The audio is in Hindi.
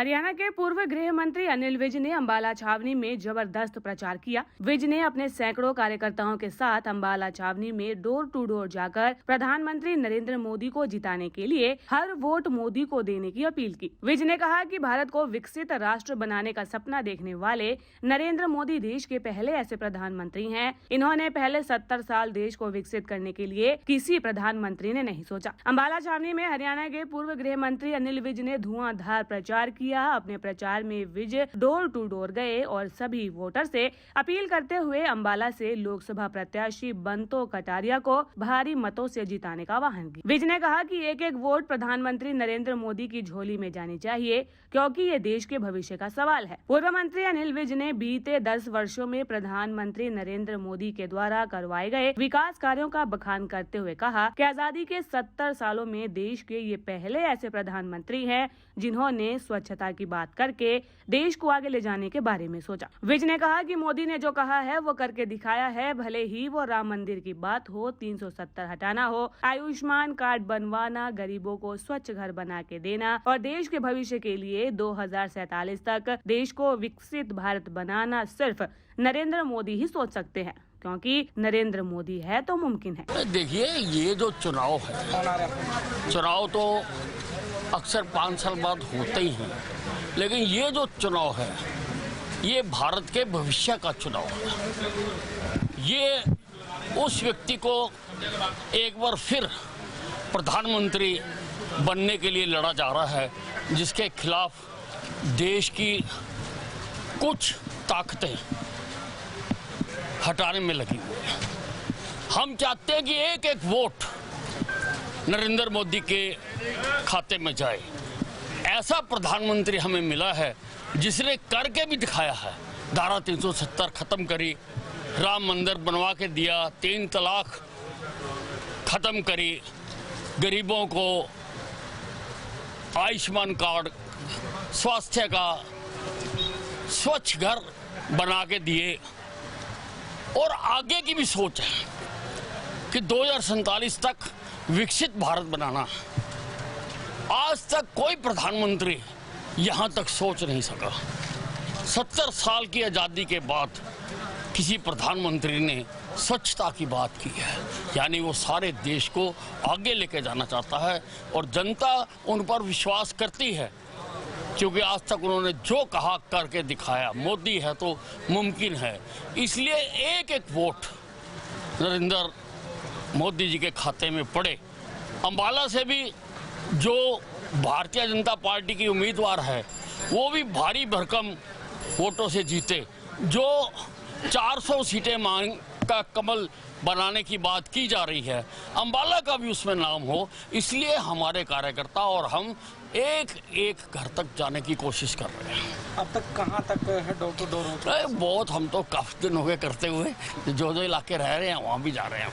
हरियाणा के पूर्व गृह मंत्री अनिल विज ने अंबाला छावनी में जबरदस्त प्रचार किया। विज ने अपने सैकड़ों कार्यकर्ताओं के साथ अंबाला छावनी में डोर टू डोर जाकर प्रधानमंत्री नरेंद्र मोदी को जिताने के लिए हर वोट मोदी को देने की अपील की। विज ने कहा कि भारत को विकसित राष्ट्र बनाने का सपना देखने वाले नरेंद्र मोदी देश के पहले ऐसे प्रधानमंत्री हैं। इन्होंने पहले 70 साल देश को विकसित करने के लिए किसी प्रधानमंत्री ने नहीं सोचा। अंबाला छावनी में हरियाणा के पूर्व गृह मंत्री अनिल विज ने धुआंधार प्रचार किया। अपने प्रचार में विज डोर टू डोर गए और सभी वोटर से अपील करते हुए अंबाला से लोकसभा प्रत्याशी बंतो कटारिया को भारी मतों से जिताने का आह्वान किया। विज ने कहा कि एक एक वोट प्रधानमंत्री नरेंद्र मोदी की झोली में जानी चाहिए, क्योंकि ये देश के भविष्य का सवाल है। पूर्व मंत्री अनिल विज ने बीते 10 वर्षों में प्रधानमंत्री नरेंद्र मोदी के द्वारा करवाए गए विकास कार्यों का बखान करते हुए कहा कि आजादी के 70 सालों में देश के ये पहले ऐसे प्रधानमंत्री हैं जिन्होंने स्वच्छता की बात करके देश को आगे ले जाने के बारे में सोचा। विज ने कहा कि मोदी ने जो कहा है वो करके दिखाया है, भले ही वो राम मंदिर की बात हो, 370 हटाना हो, आयुष्मान कार्ड बनवाना, गरीबों को स्वच्छ घर बना के देना और देश के भविष्य के लिए 2047 तक देश को विकसित भारत बनाना सिर्फ नरेंद्र मोदी ही सोच सकते हैं, क्योंकि नरेंद्र मोदी है तो मुमकिन है। देखिए, ये जो चुनाव है, चुनाव तो अक्सर 5 साल बाद होते ही हैं, लेकिन ये जो चुनाव है ये भारत के भविष्य का चुनाव है। ये उस व्यक्ति को एक बार फिर प्रधानमंत्री बनने के लिए लड़ा जा रहा है जिसके खिलाफ देश की कुछ ताकतें हटाने में लगी हुई है। हम चाहते हैं कि एक एक वोट नरेंद्र मोदी के खाते में जाए। ऐसा प्रधानमंत्री हमें मिला है जिसने करके भी दिखाया है। धारा 370 खत्म करी, राम मंदिर बनवा के दिया, 3 तलाक खत्म करी, गरीबों को आयुष्मान कार्ड, स्वास्थ्य का, स्वच्छ घर बना के दिए और आगे की भी सोच है कि 2047 तक विकसित भारत बनाना। आज तक कोई प्रधानमंत्री यहाँ तक सोच नहीं सका। 70 साल की आज़ादी के बाद किसी प्रधानमंत्री ने स्वच्छता की बात की है, यानी वो सारे देश को आगे लेके जाना चाहता है और जनता उन पर विश्वास करती है, क्योंकि आज तक उन्होंने जो कहा करके दिखाया। मोदी है तो मुमकिन है, इसलिए एक एक वोट नरेंद्र मोदी जी के खाते में पड़े। अंबाला से भी जो भारतीय जनता पार्टी की उम्मीदवार है वो भी भारी भरकम वोटों से जीते। जो 400 सीटें मांग का कमल बनाने की बात की जा रही है, अंबाला का भी उसमें नाम हो, इसलिए हमारे कार्यकर्ता और हम एक एक घर तक जाने की कोशिश कर रहे हैं। अब तक कहाँ तक है डोर टू डोर? बहुत, हम तो काफी दिन हो गए करते हुए। जो इलाके रह रहे हैं वहाँ भी जा रहे हैं।